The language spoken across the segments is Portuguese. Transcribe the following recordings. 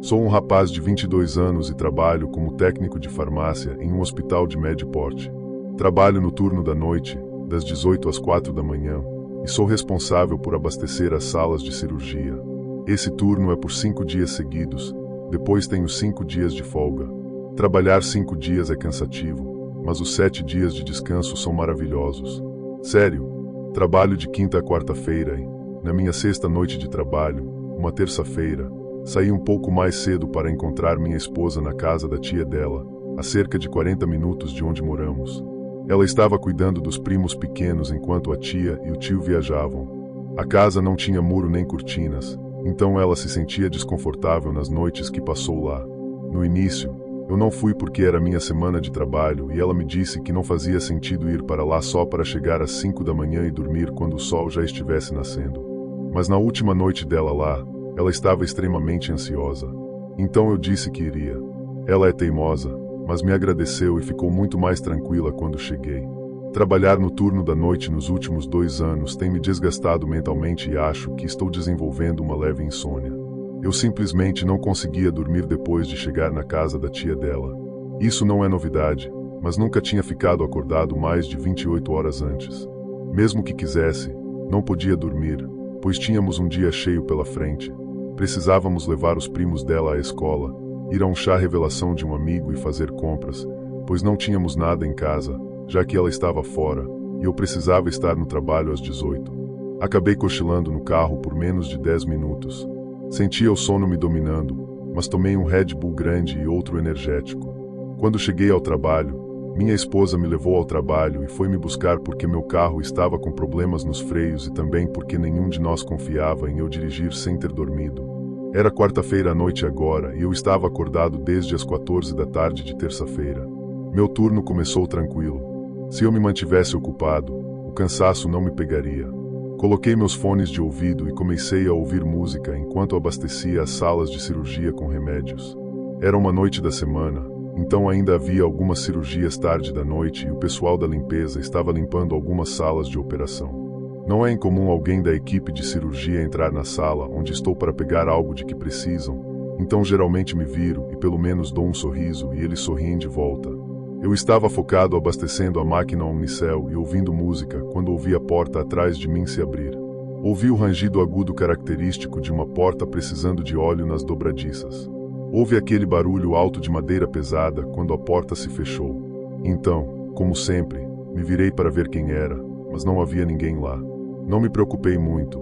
Sou um rapaz de 22 anos e trabalho como técnico de farmácia em um hospital de médio porte. Trabalho no turno da noite, das 18 às 4 da manhã, e sou responsável por abastecer as salas de cirurgia. Esse turno é por 5 dias seguidos, depois tenho 5 dias de folga. Trabalhar 5 dias é cansativo, mas os 7 dias de descanso são maravilhosos. Sério, trabalho de quinta a quarta-feira e, na minha sexta noite de trabalho, uma terça-feira, saí um pouco mais cedo para encontrar minha esposa na casa da tia dela, a cerca de 40 minutos de onde moramos. Ela estava cuidando dos primos pequenos enquanto a tia e o tio viajavam. A casa não tinha muro nem cortinas, então ela se sentia desconfortável nas noites que passou lá. No início, eu não fui porque era minha semana de trabalho e ela me disse que não fazia sentido ir para lá só para chegar às 5 da manhã e dormir quando o sol já estivesse nascendo. Mas na última noite dela lá, ela estava extremamente ansiosa. Então eu disse que iria. Ela é teimosa, mas me agradeceu e ficou muito mais tranquila quando cheguei. Trabalhar no turno da noite nos últimos 2 anos tem me desgastado mentalmente e acho que estou desenvolvendo uma leve insônia. Eu simplesmente não conseguia dormir depois de chegar na casa da tia dela. Isso não é novidade, mas nunca tinha ficado acordado mais de 28 horas antes. Mesmo que quisesse, não podia dormir, pois tínhamos um dia cheio pela frente. Precisávamos levar os primos dela à escola, ir a um chá revelação de um amigo e fazer compras, pois não tínhamos nada em casa, já que ela estava fora, e eu precisava estar no trabalho às 18. Acabei cochilando no carro por menos de 10 minutos. Sentia o sono me dominando, mas tomei um Red Bull grande e outro energético. Quando cheguei ao trabalho, minha esposa me levou ao trabalho e foi me buscar porque meu carro estava com problemas nos freios e também porque nenhum de nós confiava em eu dirigir sem ter dormido. Era quarta-feira à noite agora e eu estava acordado desde as 14 da tarde de terça-feira. Meu turno começou tranquilo. Se eu me mantivesse ocupado, o cansaço não me pegaria. Coloquei meus fones de ouvido e comecei a ouvir música enquanto abastecia as salas de cirurgia com remédios. Era uma noite da semana, então ainda havia algumas cirurgias tarde da noite e o pessoal da limpeza estava limpando algumas salas de operação. Não é incomum alguém da equipe de cirurgia entrar na sala onde estou para pegar algo de que precisam, então geralmente me viro e pelo menos dou um sorriso e eles sorriem de volta. Eu estava focado abastecendo a máquina Omnicell e ouvindo música quando ouvi a porta atrás de mim se abrir. Ouvi o rangido agudo característico de uma porta precisando de óleo nas dobradiças. Houve aquele barulho alto de madeira pesada quando a porta se fechou. Então, como sempre, me virei para ver quem era, mas não havia ninguém lá. Não me preocupei muito.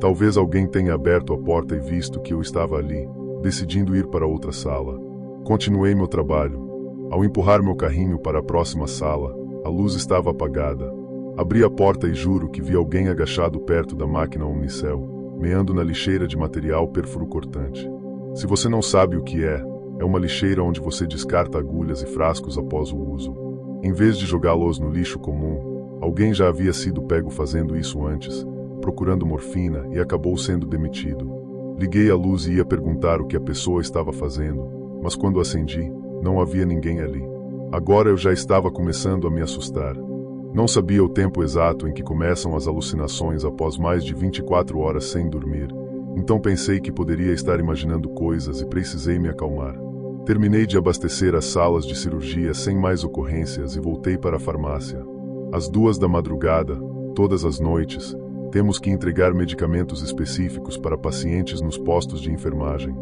Talvez alguém tenha aberto a porta e visto que eu estava ali, decidindo ir para outra sala. Continuei meu trabalho. Ao empurrar meu carrinho para a próxima sala, a luz estava apagada. Abri a porta e juro que vi alguém agachado perto da máquina Omnicell, meando na lixeira de material perfuro-cortante. Se você não sabe o que é uma lixeira onde você descarta agulhas e frascos após o uso. Em vez de jogá-los no lixo comum, alguém já havia sido pego fazendo isso antes, procurando morfina e acabou sendo demitido. Liguei a luz e ia perguntar o que a pessoa estava fazendo, mas quando acendi, não havia ninguém ali. Agora eu já estava começando a me assustar. Não sabia o tempo exato em que começam as alucinações após mais de 24 horas sem dormir, então pensei que poderia estar imaginando coisas e precisei me acalmar. Terminei de abastecer as salas de cirurgia sem mais ocorrências e voltei para a farmácia. Às 2 da madrugada, todas as noites, temos que entregar medicamentos específicos para pacientes nos postos de enfermagem.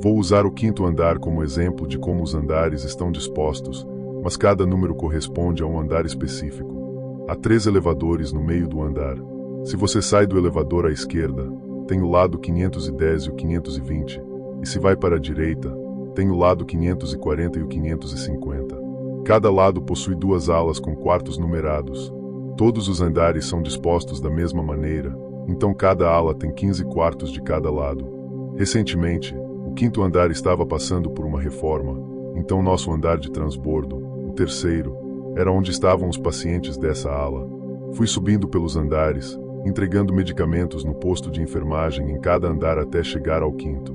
Vou usar o 5º andar como exemplo de como os andares estão dispostos, mas cada número corresponde a um andar específico. Há 3 elevadores no meio do andar. Se você sai do elevador à esquerda, tem o lado 510 e o 520, e se vai para a direita, tem o lado 540 e o 550. Cada lado possui 2 alas com quartos numerados. Todos os andares são dispostos da mesma maneira, então cada ala tem 15 quartos de cada lado. Recentemente, o 5º andar estava passando por uma reforma, então nosso andar de transbordo, o 3º, era onde estavam os pacientes dessa ala. Fui subindo pelos andares, entregando medicamentos no posto de enfermagem em cada andar até chegar ao 5º.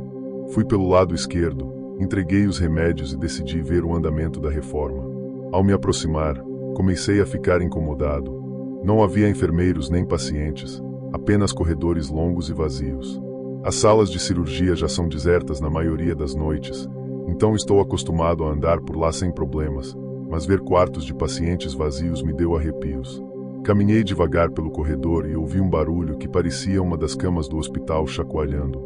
Fui pelo lado esquerdo, entreguei os remédios e decidi ver o andamento da reforma. Ao me aproximar, comecei a ficar incomodado. Não havia enfermeiros nem pacientes, apenas corredores longos e vazios. As salas de cirurgia já são desertas na maioria das noites, então estou acostumado a andar por lá sem problemas, mas ver quartos de pacientes vazios me deu arrepios. Caminhei devagar pelo corredor e ouvi um barulho que parecia uma das camas do hospital chacoalhando.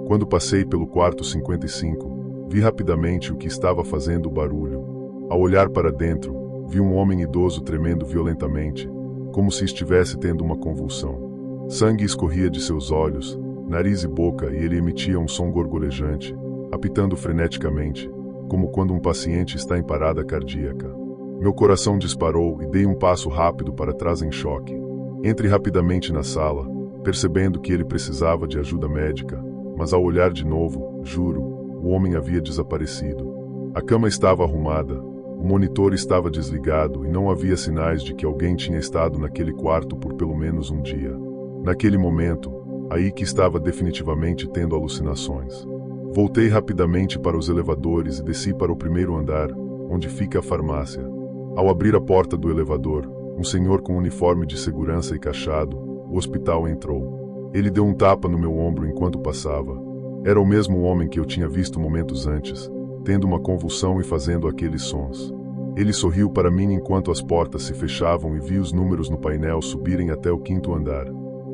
Quando passei pelo quarto 55, vi rapidamente o que estava fazendo o barulho. Ao olhar para dentro, vi um homem idoso tremendo violentamente, como se estivesse tendo uma convulsão. Sangue escorria de seus olhos, nariz e boca, e ele emitia um som gorgolejante, apitando freneticamente, como quando um paciente está em parada cardíaca. Meu coração disparou e dei um passo rápido para trás em choque. Entrei rapidamente na sala, percebendo que ele precisava de ajuda médica, mas ao olhar de novo, juro, o homem havia desaparecido. A cama estava arrumada, o monitor estava desligado e não havia sinais de que alguém tinha estado naquele quarto por pelo menos um dia. Naquele momento, aí que estava definitivamente tendo alucinações. Voltei rapidamente para os elevadores e desci para o primeiro andar, onde fica a farmácia. Ao abrir a porta do elevador, um senhor com uniforme de segurança e cachado, o hospital entrou. Ele deu um tapa no meu ombro enquanto passava. Era o mesmo homem que eu tinha visto momentos antes, tendo uma convulsão e fazendo aqueles sons. Ele sorriu para mim enquanto as portas se fechavam e vi os números no painel subirem até o 5º andar.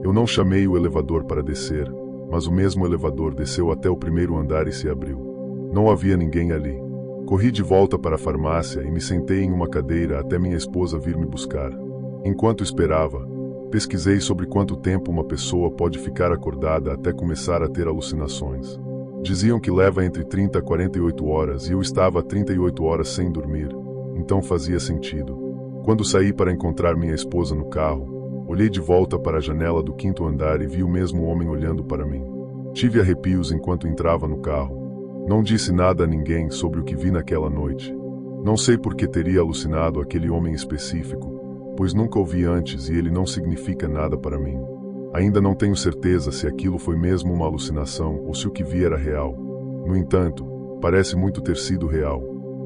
Eu não chamei o elevador para descer, mas o mesmo elevador desceu até o 1º andar e se abriu. Não havia ninguém ali. Corri de volta para a farmácia e me sentei em uma cadeira até minha esposa vir me buscar. Enquanto esperava, pesquisei sobre quanto tempo uma pessoa pode ficar acordada até começar a ter alucinações. Diziam que leva entre 30 a 48 horas e eu estava há 38 horas sem dormir, então fazia sentido. Quando saí para encontrar minha esposa no carro, olhei de volta para a janela do 5º andar e vi o mesmo homem olhando para mim. Tive arrepios enquanto entrava no carro. Não disse nada a ninguém sobre o que vi naquela noite. Não sei por que teria alucinado aquele homem específico, pois nunca o vi antes e ele não significa nada para mim. Ainda não tenho certeza se aquilo foi mesmo uma alucinação ou se o que vi era real. No entanto, parece muito ter sido real.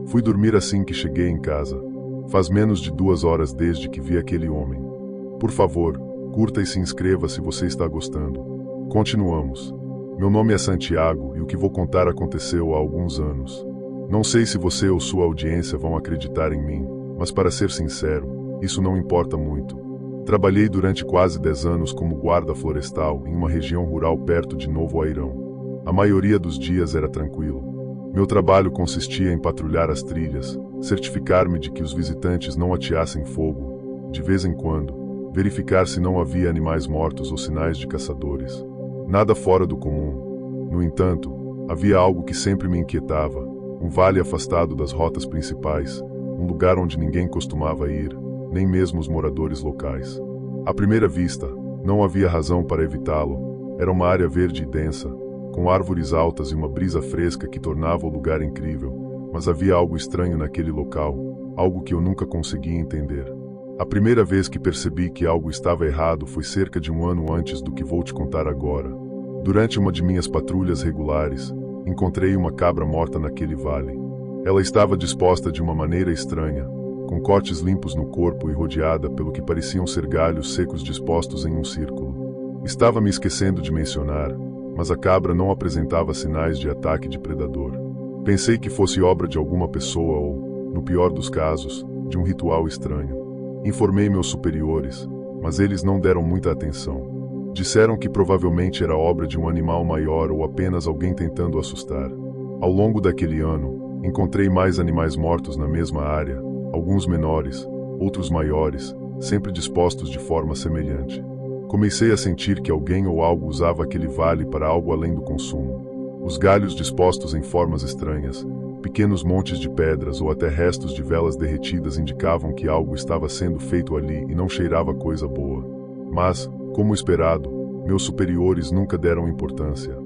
Fui dormir assim que cheguei em casa. Faz menos de 2 horas desde que vi aquele homem. Por favor, curta e se inscreva se você está gostando. Continuamos. Meu nome é Santiago e o que vou contar aconteceu há alguns anos. Não sei se você ou sua audiência vão acreditar em mim, mas para ser sincero, isso não importa muito. Trabalhei durante quase 10 anos como guarda florestal em uma região rural perto de Novo Airão. A maioria dos dias era tranquilo. Meu trabalho consistia em patrulhar as trilhas, certificar-me de que os visitantes não ateassem fogo, de vez em quando, verificar se não havia animais mortos ou sinais de caçadores. Nada fora do comum. No entanto, havia algo que sempre me inquietava, um vale afastado das rotas principais, um lugar onde ninguém costumava ir, nem mesmo os moradores locais. À primeira vista, não havia razão para evitá-lo. Era uma área verde e densa, com árvores altas e uma brisa fresca que tornava o lugar incrível, mas havia algo estranho naquele local, algo que eu nunca conseguia entender. A primeira vez que percebi que algo estava errado foi cerca de 1 ano antes do que vou te contar agora. Durante uma de minhas patrulhas regulares, encontrei uma cabra morta naquele vale. Ela estava disposta de uma maneira estranha, com cortes limpos no corpo e rodeada pelo que pareciam ser galhos secos dispostos em um círculo. Estava me esquecendo de mencionar, mas a cabra não apresentava sinais de ataque de predador. Pensei que fosse obra de alguma pessoa ou, no pior dos casos, de um ritual estranho. Informei meus superiores, mas eles não deram muita atenção. Disseram que provavelmente era obra de um animal maior ou apenas alguém tentando assustar. Ao longo daquele ano, encontrei mais animais mortos na mesma área, alguns menores, outros maiores, sempre dispostos de forma semelhante. Comecei a sentir que alguém ou algo usava aquele vale para algo além do consumo. Os galhos dispostos em formas estranhas, pequenos montes de pedras ou até restos de velas derretidas indicavam que algo estava sendo feito ali e não cheirava coisa boa. Mas, como esperado, meus superiores nunca deram importância.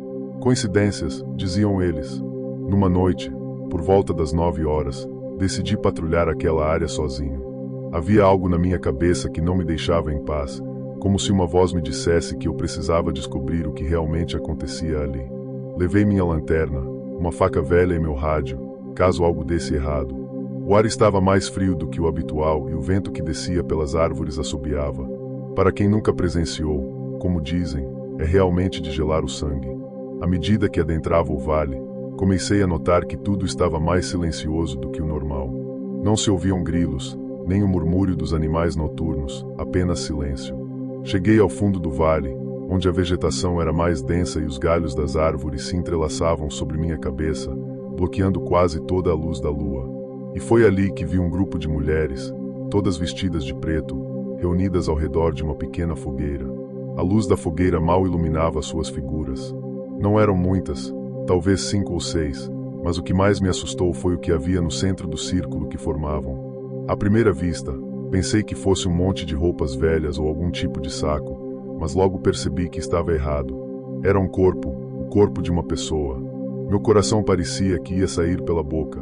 Coincidências, diziam eles. Numa noite, por volta das 9 horas, decidi patrulhar aquela área sozinho. Havia algo na minha cabeça que não me deixava em paz, como se uma voz me dissesse que eu precisava descobrir o que realmente acontecia ali. Levei minha lanterna, uma faca velha e meu rádio, caso algo desse errado. O ar estava mais frio do que o habitual e o vento que descia pelas árvores assobiava. Para quem nunca presenciou, como dizem, é realmente de gelar o sangue. À medida que adentrava o vale, comecei a notar que tudo estava mais silencioso do que o normal. Não se ouviam grilos, nem o murmúrio dos animais noturnos, apenas silêncio. Cheguei ao fundo do vale, onde a vegetação era mais densa e os galhos das árvores se entrelaçavam sobre minha cabeça, bloqueando quase toda a luz da lua. E foi ali que vi um grupo de mulheres, todas vestidas de preto, reunidas ao redor de uma pequena fogueira. A luz da fogueira mal iluminava suas figuras. Não eram muitas, talvez 5 ou 6, mas o que mais me assustou foi o que havia no centro do círculo que formavam. À primeira vista, pensei que fosse um monte de roupas velhas ou algum tipo de saco, mas logo percebi que estava errado. Era um corpo, o corpo de uma pessoa. Meu coração parecia que ia sair pela boca.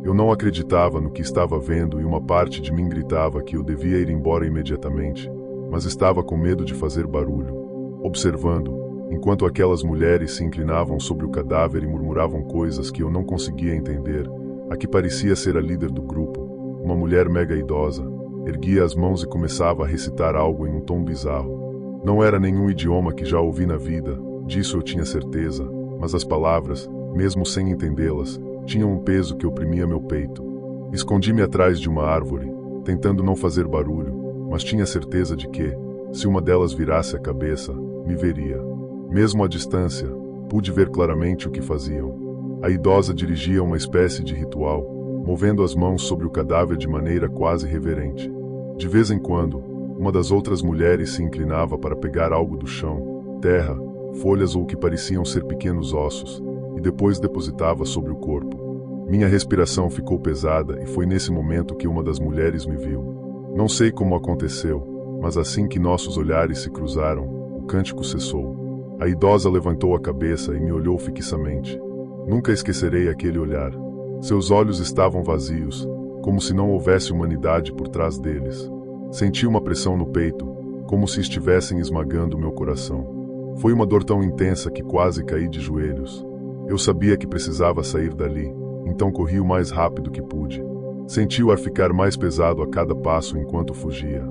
Eu não acreditava no que estava vendo e uma parte de mim gritava que eu devia ir embora imediatamente, mas estava com medo de fazer barulho. Observando, enquanto aquelas mulheres se inclinavam sobre o cadáver e murmuravam coisas que eu não conseguia entender, a que parecia ser a líder do grupo, uma mulher mega idosa, erguia as mãos e começava a recitar algo em um tom bizarro. Não era nenhum idioma que já ouvi na vida, disso eu tinha certeza, mas as palavras, mesmo sem entendê-las, tinham um peso que oprimia meu peito. Escondi-me atrás de uma árvore, tentando não fazer barulho, mas tinha certeza de que, se uma delas virasse a cabeça, me veria. Mesmo à distância, pude ver claramente o que faziam. A idosa dirigia uma espécie de ritual, movendo as mãos sobre o cadáver de maneira quase reverente. De vez em quando, uma das outras mulheres se inclinava para pegar algo do chão, terra, folhas ou o que pareciam ser pequenos ossos, e depois depositava sobre o corpo. Minha respiração ficou pesada e foi nesse momento que uma das mulheres me viu. Não sei como aconteceu, mas assim que nossos olhares se cruzaram, o cântico cessou. A idosa levantou a cabeça e me olhou fixamente. Nunca esquecerei aquele olhar. Seus olhos estavam vazios, como se não houvesse humanidade por trás deles. Senti uma pressão no peito, como se estivessem esmagando meu coração. Foi uma dor tão intensa que quase caí de joelhos. Eu sabia que precisava sair dali, então corri o mais rápido que pude. Senti o ar ficar mais pesado a cada passo enquanto fugia.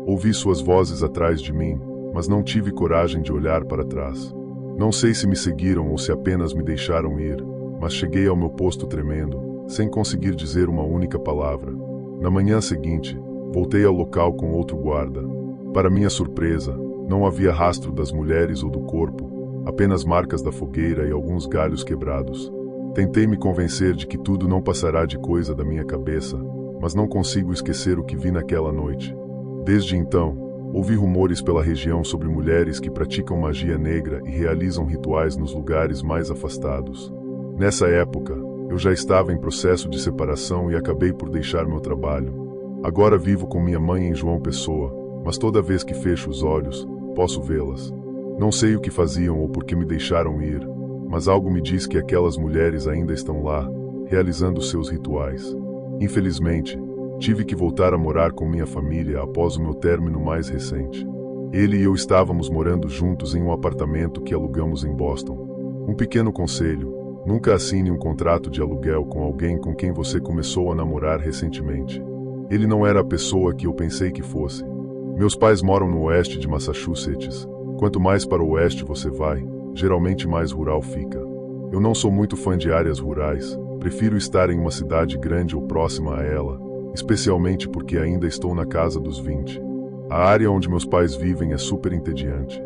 Ouvi suas vozes atrás de mim, mas não tive coragem de olhar para trás. Não sei se me seguiram ou se apenas me deixaram ir, mas cheguei ao meu posto tremendo, sem conseguir dizer uma única palavra. Na manhã seguinte, voltei ao local com outro guarda. Para minha surpresa, não havia rastro das mulheres ou do corpo, apenas marcas da fogueira e alguns galhos quebrados. Tentei me convencer de que tudo não passará de coisa da minha cabeça, mas não consigo esquecer o que vi naquela noite. Desde então, ouvi rumores pela região sobre mulheres que praticam magia negra e realizam rituais nos lugares mais afastados. Nessa época, eu já estava em processo de separação e acabei por deixar meu trabalho. Agora vivo com minha mãe em João Pessoa, mas toda vez que fecho os olhos, posso vê-las. Não sei o que faziam ou por que me deixaram ir, mas algo me diz que aquelas mulheres ainda estão lá, realizando seus rituais. Infelizmente, tive que voltar a morar com minha família após o meu término mais recente. Ele e eu estávamos morando juntos em um apartamento que alugamos em Boston. Um pequeno conselho: nunca assine um contrato de aluguel com alguém com quem você começou a namorar recentemente. Ele não era a pessoa que eu pensei que fosse. Meus pais moram no oeste de Massachusetts. Quanto mais para o oeste você vai, geralmente mais rural fica. Eu não sou muito fã de áreas rurais, prefiro estar em uma cidade grande ou próxima a ela, especialmente porque ainda estou na casa dos 20. A área onde meus pais vivem é super entediante.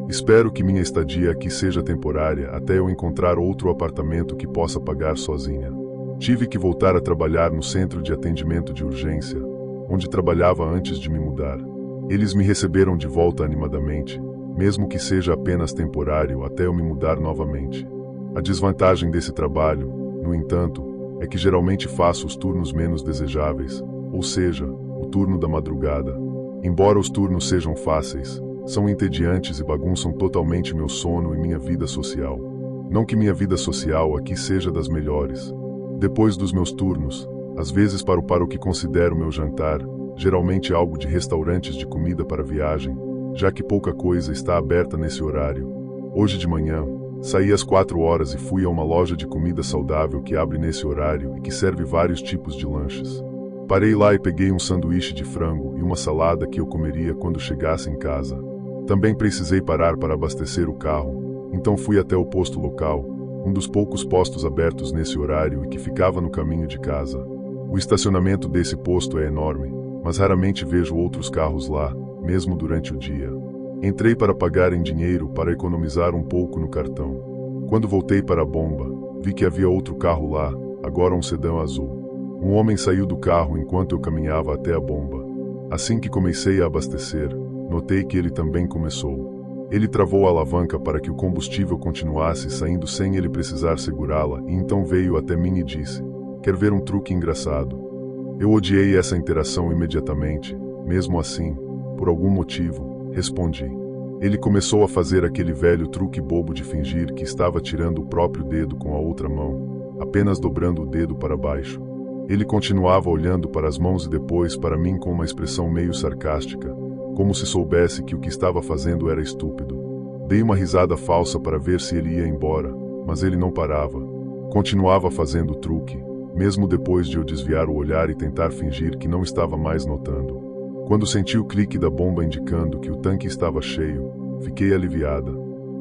Espero que minha estadia aqui seja temporária até eu encontrar outro apartamento que possa pagar sozinha. Tive que voltar a trabalhar no centro de atendimento de urgência, onde trabalhava antes de me mudar. Eles me receberam de volta animadamente, mesmo que seja apenas temporário até eu me mudar novamente. A desvantagem desse trabalho, no entanto, é que geralmente faço os turnos menos desejáveis, ou seja, o turno da madrugada. Embora os turnos sejam fáceis, são entediantes e bagunçam totalmente meu sono e minha vida social. Não que minha vida social aqui seja das melhores. Depois dos meus turnos, às vezes paro para o que considero meu jantar, geralmente algo de restaurantes de comida para viagem, já que pouca coisa está aberta nesse horário. Hoje de manhã, saí às 4 horas e fui a uma loja de comida saudável que abre nesse horário e que serve vários tipos de lanches. Parei lá e peguei um sanduíche de frango e uma salada que eu comeria quando chegasse em casa. Também precisei parar para abastecer o carro, Então fui até o posto local, um dos poucos postos abertos nesse horário e que ficava no caminho de casa. O estacionamento desse posto é enorme, mas raramente vejo outros carros lá, mesmo durante o dia. Entrei para pagar em dinheiro para economizar um pouco no cartão. Quando voltei para a bomba, vi que havia outro carro lá, agora um sedã azul. Um homem saiu do carro enquanto eu caminhava até a bomba. Assim que comecei a abastecer, notei que ele também começou. Ele travou a alavanca para que o combustível continuasse saindo sem ele precisar segurá-la, e então veio até mim e disse: "Quer ver um truque engraçado?" Eu odiei essa interação imediatamente. Mesmo assim, por algum motivo, respondi. Ele começou a fazer aquele velho truque bobo de fingir que estava tirando o próprio dedo com a outra mão, apenas dobrando o dedo para baixo. Ele continuava olhando para as mãos e depois para mim com uma expressão meio sarcástica, como se soubesse que o que estava fazendo era estúpido. Dei uma risada falsa para ver se ele ia embora, mas ele não parava. Continuava fazendo o truque, mesmo depois de eu desviar o olhar e tentar fingir que não estava mais notando. Quando senti o clique da bomba indicando que o tanque estava cheio, fiquei aliviada.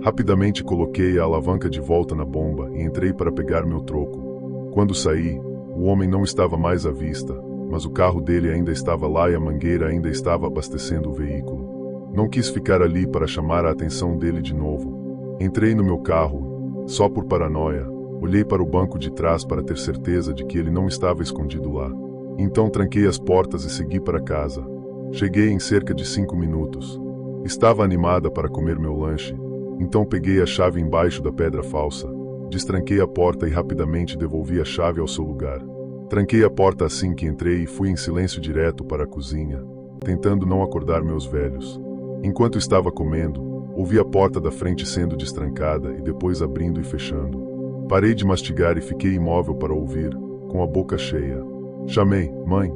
Rapidamente coloquei a alavanca de volta na bomba e entrei para pegar meu troco. Quando saí, o homem não estava mais à vista, mas o carro dele ainda estava lá e a mangueira ainda estava abastecendo o veículo. Não quis ficar ali para chamar a atenção dele de novo. Entrei no meu carro, só por paranoia. Olhei para o banco de trás para ter certeza de que ele não estava escondido lá. Então tranquei as portas e segui para casa. Cheguei em cerca de 5 minutos. Estava animada para comer meu lanche, então peguei a chave embaixo da pedra falsa. Destranquei a porta e rapidamente devolvi a chave ao seu lugar. Tranquei a porta assim que entrei e fui em silêncio direto para a cozinha, tentando não acordar meus velhos. Enquanto estava comendo, ouvi a porta da frente sendo destrancada e depois abrindo e fechando. Parei de mastigar e fiquei imóvel para ouvir, com a boca cheia. Chamei: "Mãe?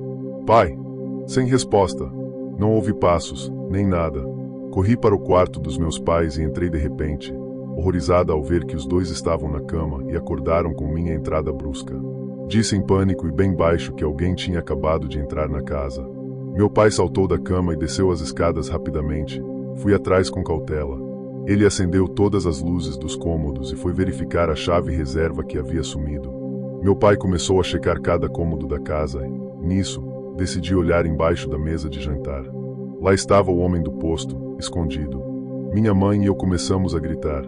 Pai?" Sem resposta. Não houve passos, nem nada. Corri para o quarto dos meus pais e entrei de repente, horrorizada ao ver que os dois estavam na cama e acordaram com minha entrada brusca. Disse em pânico e bem baixo que alguém tinha acabado de entrar na casa. Meu pai saltou da cama e desceu as escadas rapidamente. Fui atrás com cautela. Ele acendeu todas as luzes dos cômodos e foi verificar a chave reserva que havia sumido. Meu pai começou a checar cada cômodo da casa e, nisso, decidi olhar embaixo da mesa de jantar. Lá estava o homem do posto, escondido. Minha mãe e eu começamos a gritar.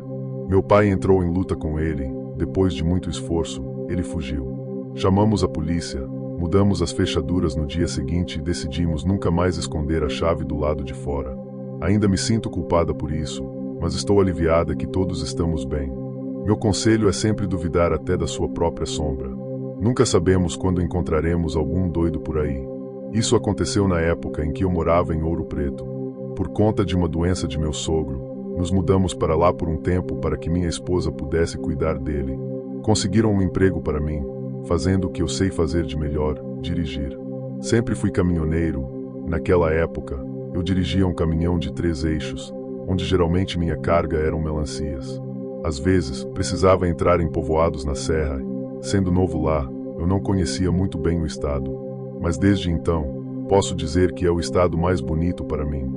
Meu pai entrou em luta com ele. Depois de muito esforço, ele fugiu. Chamamos a polícia, mudamos as fechaduras no dia seguinte e decidimos nunca mais esconder a chave do lado de fora. Ainda me sinto culpada por isso, mas estou aliviada que todos estamos bem. Meu conselho é sempre duvidar até da sua própria sombra. Nunca sabemos quando encontraremos algum doido por aí. Isso aconteceu na época em que eu morava em Ouro Preto. Por conta de uma doença de meu sogro, nos mudamos para lá por um tempo para que minha esposa pudesse cuidar dele. Conseguiram um emprego para mim, fazendo o que eu sei fazer de melhor, dirigir. Sempre fui caminhoneiro. Naquela época, eu dirigia um caminhão de 3 eixos, onde geralmente minha carga eram melancias. Às vezes, precisava entrar em povoados na serra. Sendo novo lá, eu não conhecia muito bem o estado. Mas desde então, posso dizer que é o estado mais bonito para mim.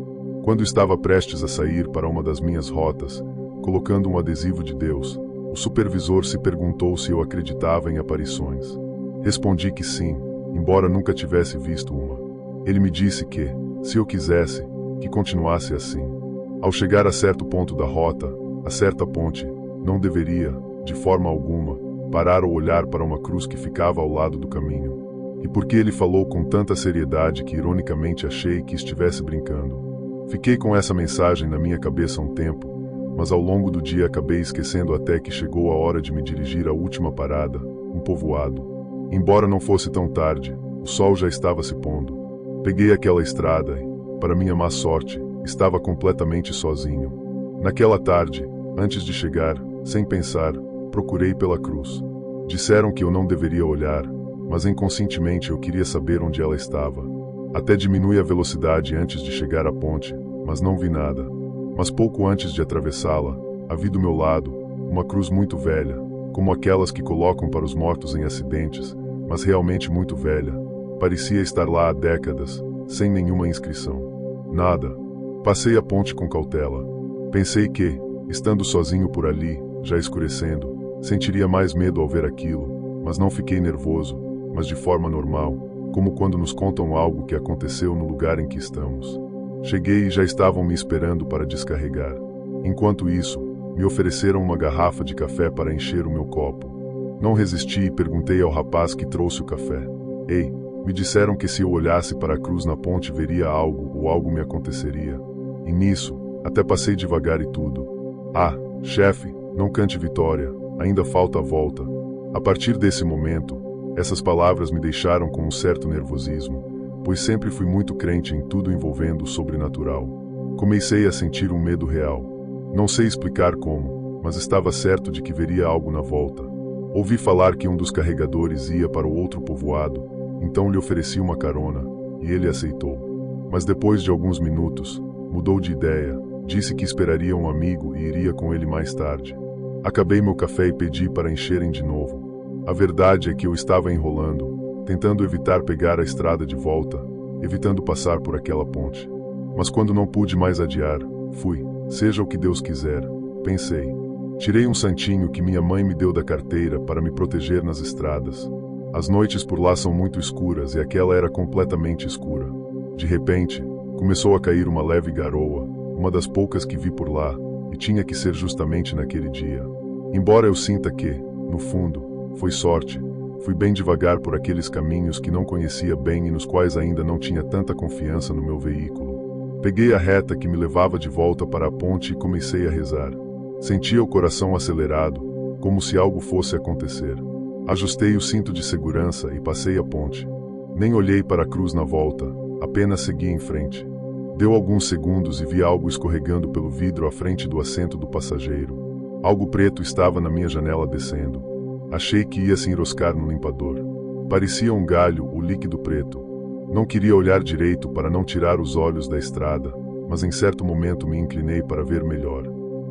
Quando estava prestes a sair para uma das minhas rotas, colocando um adesivo de Deus, o supervisor se perguntou se eu acreditava em aparições. Respondi que sim, embora nunca tivesse visto uma. Ele me disse que, se eu quisesse, que continuasse assim. Ao chegar a certo ponto da rota, a certa ponte, não deveria, de forma alguma, parar ou olhar para uma cruz que ficava ao lado do caminho. E porque ele falou com tanta seriedade que ironicamente achei que estivesse brincando. Fiquei com essa mensagem na minha cabeça um tempo, mas ao longo do dia acabei esquecendo até que chegou a hora de me dirigir à última parada, um povoado. Embora não fosse tão tarde, o sol já estava se pondo. Peguei aquela estrada e, para minha má sorte, estava completamente sozinho. Naquela tarde, antes de chegar, sem pensar, procurei pela cruz. Disseram que eu não deveria olhar, mas inconscientemente eu queria saber onde ela estava. Até diminui a velocidade antes de chegar à ponte, mas não vi nada. Mas pouco antes de atravessá-la, a vi do meu lado uma cruz muito velha, como aquelas que colocam para os mortos em acidentes, mas realmente muito velha. Parecia estar lá há décadas, sem nenhuma inscrição. Nada. Passei a ponte com cautela. Pensei que, Estando sozinho por ali, já escurecendo, sentiria mais medo ao ver aquilo, mas não fiquei nervoso, mas de forma normal, como quando nos contam algo que aconteceu no lugar em que estamos. Cheguei e já estavam me esperando para descarregar. Enquanto isso, me ofereceram uma garrafa de café para encher o meu copo. Não resisti e perguntei ao rapaz que trouxe o café. Ei, me disseram que se eu olhasse para a cruz na ponte veria algo ou algo me aconteceria. E nisso, até passei devagar e tudo. Ah, chefe, não cante vitória, ainda falta a volta. A partir desse momento, essas palavras me deixaram com um certo nervosismo, pois sempre fui muito crente em tudo envolvendo o sobrenatural. Comecei a sentir um medo real. Não sei explicar como, mas estava certo de que veria algo na volta. Ouvi falar que um dos carregadores ia para o outro povoado, então lhe ofereci uma carona, e ele aceitou. Mas depois de alguns minutos, mudou de ideia, disse que esperaria um amigo e iria com ele mais tarde. Acabei meu café e pedi para encherem de novo. A verdade é que eu estava enrolando, tentando evitar pegar a estrada de volta, evitando passar por aquela ponte. Mas quando não pude mais adiar, fui, seja o que Deus quiser, pensei. Tirei um santinho que minha mãe me deu da carteira para me proteger nas estradas. As noites por lá são muito escuras e aquela era completamente escura. De repente, começou a cair uma leve garoa, uma das poucas que vi por lá, e tinha que ser justamente naquele dia. Embora eu sinta que, no fundo, foi sorte, fui bem devagar por aqueles caminhos que não conhecia bem e nos quais ainda não tinha tanta confiança no meu veículo. Peguei a reta que me levava de volta para a ponte e comecei a rezar. Sentia o coração acelerado, como se algo fosse acontecer. Ajustei o cinto de segurança e passei a ponte. Nem olhei para a cruz na volta, apenas segui em frente. Deu alguns segundos e vi algo escorregando pelo vidro à frente do assento do passageiro. Algo preto estava na minha janela descendo. Achei que ia se enroscar no limpador. Parecia um galho, o líquido preto. Não queria olhar direito para não tirar os olhos da estrada, mas em certo momento me inclinei para ver melhor.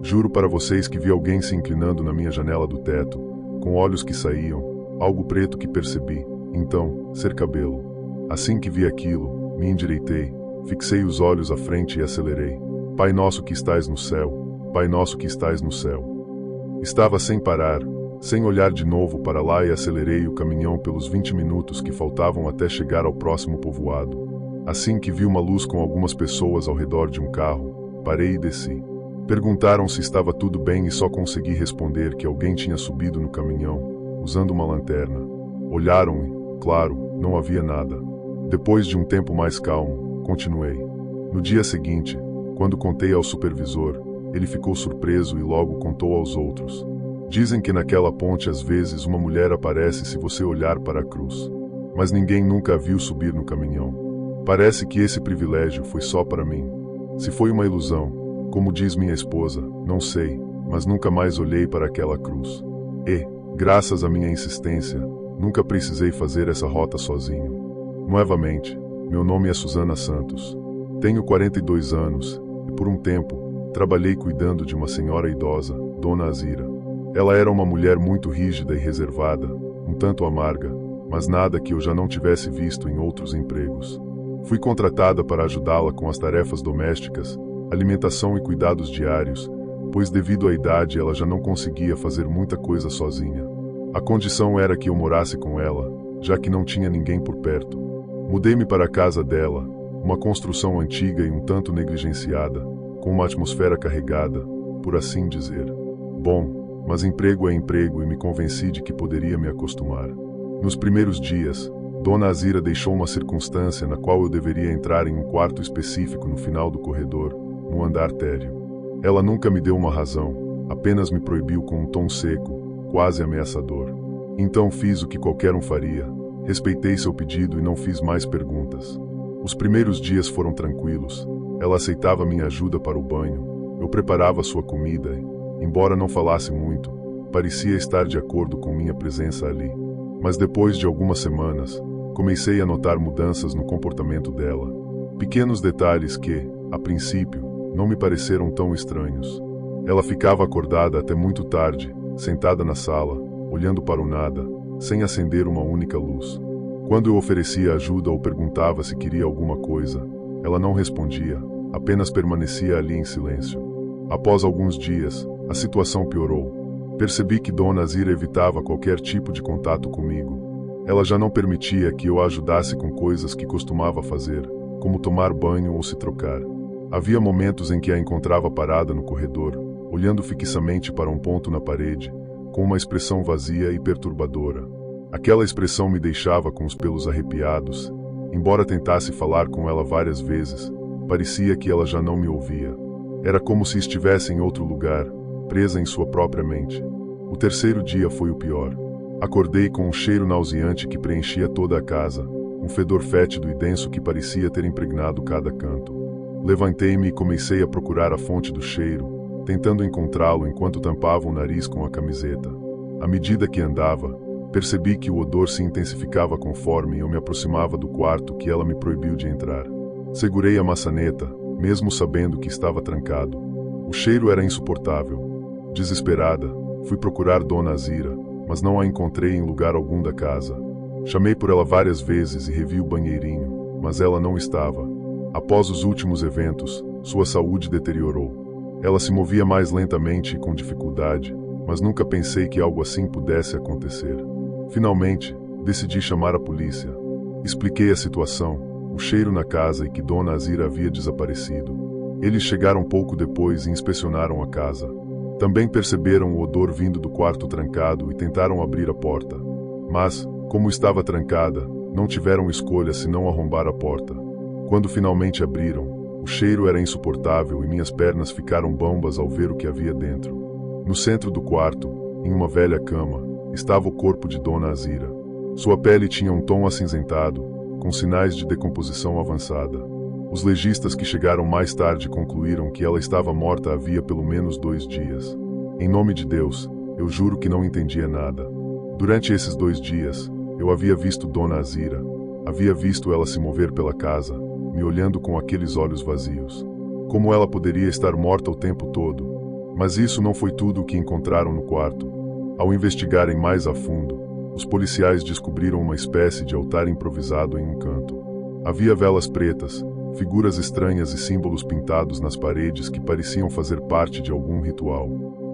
Juro para vocês que vi alguém se inclinando na minha janela do teto, com olhos que saíam, algo preto que percebi, então, ser cabelo. Assim que vi aquilo, me endireitei, fixei os olhos à frente e acelerei. Pai nosso que estais no céu, Pai nosso que estais no céu. Estava sem parar, sem olhar de novo para lá e acelerei o caminhão pelos 20 minutos que faltavam até chegar ao próximo povoado. Assim que vi uma luz com algumas pessoas ao redor de um carro, parei e desci. Perguntaram se estava tudo bem e só consegui responder que alguém tinha subido no caminhão, usando uma lanterna. Olharam e, claro, não havia nada. Depois de um tempo mais calmo, continuei. No dia seguinte, quando contei ao supervisor, ele ficou surpreso e logo contou aos outros. Dizem que naquela ponte às vezes uma mulher aparece se você olhar para a cruz. Mas ninguém nunca a viu subir no caminhão. Parece que esse privilégio foi só para mim. Se foi uma ilusão, como diz minha esposa, não sei, mas nunca mais olhei para aquela cruz. E, graças à minha insistência, nunca precisei fazer essa rota sozinho. Novamente, meu nome é Susana Santos. Tenho 42 anos e, por um tempo, trabalhei cuidando de uma senhora idosa, Dona Azira. Ela era uma mulher muito rígida e reservada, um tanto amarga, mas nada que eu já não tivesse visto em outros empregos. Fui contratada para ajudá-la com as tarefas domésticas, alimentação e cuidados diários, pois devido à idade ela já não conseguia fazer muita coisa sozinha. A condição era que eu morasse com ela, já que não tinha ninguém por perto. Mudei-me para a casa dela, uma construção antiga e um tanto negligenciada, com uma atmosfera carregada, por assim dizer. Bom, mas emprego é emprego e me convenci de que poderia me acostumar. Nos primeiros dias, Dona Azira deixou uma circunstância na qual eu deveria entrar em um quarto específico no final do corredor, no andar térreo. Ela nunca me deu uma razão, apenas me proibiu com um tom seco, quase ameaçador. Então fiz o que qualquer um faria, respeitei seu pedido e não fiz mais perguntas. Os primeiros dias foram tranquilos, ela aceitava minha ajuda para o banho, eu preparava sua comida e, embora não falasse muito, parecia estar de acordo com minha presença ali. Mas depois de algumas semanas, comecei a notar mudanças no comportamento dela. Pequenos detalhes que, a princípio, não me pareceram tão estranhos. Ela ficava acordada até muito tarde, sentada na sala, olhando para o nada, sem acender uma única luz. Quando eu oferecia ajuda ou perguntava se queria alguma coisa, ela não respondia, apenas permanecia ali em silêncio. Após alguns dias, a situação piorou. Percebi que Dona Azira evitava qualquer tipo de contato comigo. Ela já não permitia que eu a ajudasse com coisas que costumava fazer, como tomar banho ou se trocar. Havia momentos em que a encontrava parada no corredor, olhando fixamente para um ponto na parede, com uma expressão vazia e perturbadora. Aquela expressão me deixava com os pelos arrepiados. Embora tentasse falar com ela várias vezes, parecia que ela já não me ouvia. Era como se estivesse em outro lugar, presa em sua própria mente. O terceiro dia foi o pior. Acordei com um cheiro nauseante que preenchia toda a casa, um fedor fétido e denso que parecia ter impregnado cada canto. Levantei-me e comecei a procurar a fonte do cheiro, tentando encontrá-lo enquanto tampava o nariz com a camiseta. À medida que andava, percebi que o odor se intensificava conforme eu me aproximava do quarto que ela me proibiu de entrar. Segurei a maçaneta, mesmo sabendo que estava trancado. O cheiro era insuportável. Desesperada, fui procurar Dona Azira, mas não a encontrei em lugar algum da casa. Chamei por ela várias vezes e revi o banheirinho, mas ela não estava. Após os últimos eventos, sua saúde deteriorou. Ela se movia mais lentamente e com dificuldade, mas nunca pensei que algo assim pudesse acontecer. Finalmente, decidi chamar a polícia. Expliquei a situação, o cheiro na casa e que Dona Azira havia desaparecido. Eles chegaram pouco depois e inspecionaram a casa. Também perceberam o odor vindo do quarto trancado e tentaram abrir a porta. Mas, como estava trancada, não tiveram escolha senão arrombar a porta. Quando finalmente abriram, o cheiro era insuportável e minhas pernas ficaram bambas ao ver o que havia dentro. No centro do quarto, em uma velha cama, estava o corpo de Dona Azira. Sua pele tinha um tom acinzentado, com sinais de decomposição avançada. Os legistas que chegaram mais tarde concluíram que ela estava morta havia pelo menos 2 dias. Em nome de Deus, eu juro que não entendia nada. Durante esses 2 dias, eu havia visto Dona Azira. Havia visto ela se mover pela casa, me olhando com aqueles olhos vazios. Como ela poderia estar morta o tempo todo? Mas isso não foi tudo o que encontraram no quarto. Ao investigarem mais a fundo, os policiais descobriram uma espécie de altar improvisado em um canto. Havia velas pretas, figuras estranhas e símbolos pintados nas paredes que pareciam fazer parte de algum ritual.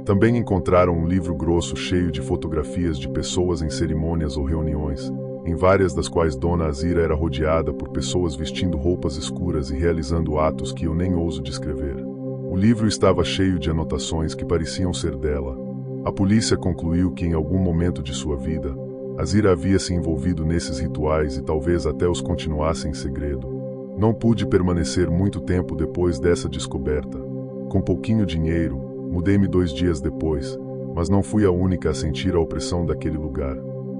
Também encontraram um livro grosso cheio de fotografias de pessoas em cerimônias ou reuniões, em várias das quais Dona Azira era rodeada por pessoas vestindo roupas escuras e realizando atos que eu nem ouso descrever. O livro estava cheio de anotações que pareciam ser dela. A polícia concluiu que em algum momento de sua vida, Azira havia se envolvido nesses rituais e talvez até os continuasse em segredo. Não pude permanecer muito tempo depois dessa descoberta. Com pouquinho dinheiro, mudei-me 2 dias depois, mas não fui a única a sentir a opressão daquele lugar.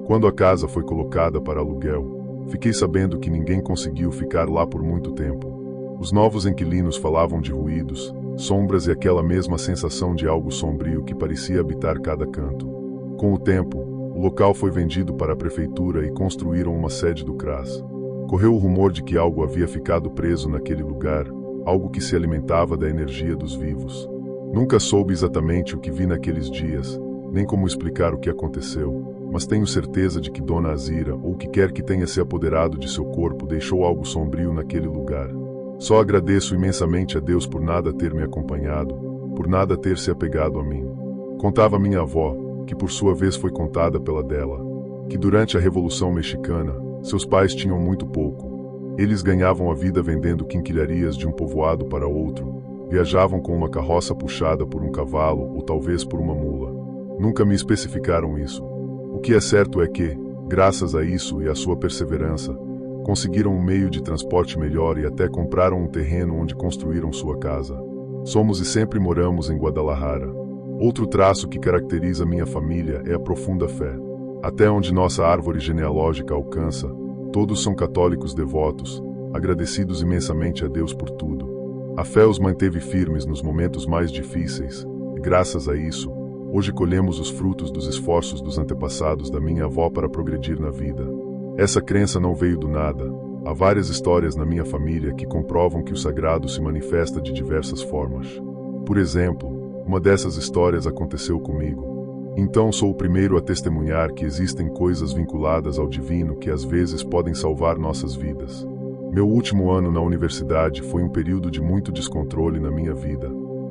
Quando a casa foi colocada para aluguel, fiquei sabendo que ninguém conseguiu ficar lá por muito tempo. Os novos inquilinos falavam de ruídos, sombras e aquela mesma sensação de algo sombrio que parecia habitar cada canto. Com o tempo, o local foi vendido para a prefeitura e construíram uma sede do CRAS. Correu o rumor de que algo havia ficado preso naquele lugar, algo que se alimentava da energia dos vivos. Nunca soube exatamente o que vi naqueles dias, nem como explicar o que aconteceu, mas tenho certeza de que Dona Azira, ou o que quer que tenha se apoderado de seu corpo, deixou algo sombrio naquele lugar. Só agradeço imensamente a Deus por nada ter me acompanhado, por nada ter se apegado a mim. Contava minha avó, que por sua vez foi contada pela dela, que durante a Revolução Mexicana, seus pais tinham muito pouco. Eles ganhavam a vida vendendo quinquilharias de um povoado para outro, viajavam com uma carroça puxada por um cavalo ou talvez por uma mula. Nunca me especificaram isso. O que é certo é que, graças a isso e à sua perseverança, conseguiram um meio de transporte melhor e até compraram um terreno onde construíram sua casa. Somos e sempre moramos em Guadalajara. Outro traço que caracteriza minha família é a profunda fé. Até onde nossa árvore genealógica alcança, todos são católicos devotos, agradecidos imensamente a Deus por tudo. A fé os manteve firmes nos momentos mais difíceis, e graças a isso, hoje colhemos os frutos dos esforços dos antepassados da minha avó para progredir na vida. Essa crença não veio do nada. Há várias histórias na minha família que comprovam que o sagrado se manifesta de diversas formas. Por exemplo, uma dessas histórias aconteceu comigo. Então sou o primeiro a testemunhar que existem coisas vinculadas ao divino que às vezes podem salvar nossas vidas. Meu último ano na universidade foi um período de muito descontrole na minha vida.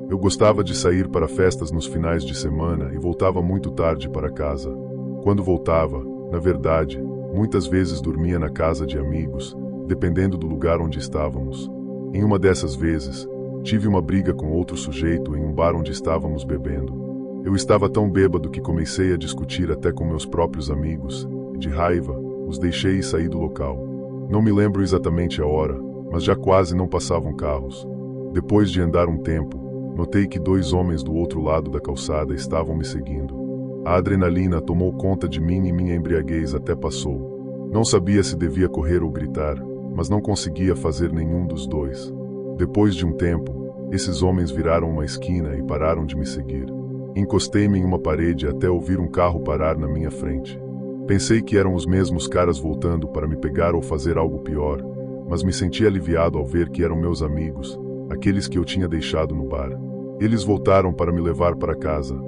Eu gostava de sair para festas nos finais de semana e voltava muito tarde para casa. Quando voltava, na verdade, muitas vezes dormia na casa de amigos, dependendo do lugar onde estávamos. Em uma dessas vezes, tive uma briga com outro sujeito em um bar onde estávamos bebendo. Eu estava tão bêbado que comecei a discutir até com meus próprios amigos, e de raiva, os deixei e saí do local. Não me lembro exatamente a hora, mas já quase não passavam carros. Depois de andar um tempo, notei que 2 homens do outro lado da calçada estavam me seguindo. A adrenalina tomou conta de mim e minha embriaguez até passou. Não sabia se devia correr ou gritar, mas não conseguia fazer nenhum dos dois. Depois de um tempo, esses homens viraram uma esquina e pararam de me seguir. Encostei-me em uma parede até ouvir um carro parar na minha frente. Pensei que eram os mesmos caras voltando para me pegar ou fazer algo pior, mas me senti aliviado ao ver que eram meus amigos, aqueles que eu tinha deixado no bar. Eles voltaram para me levar para casa,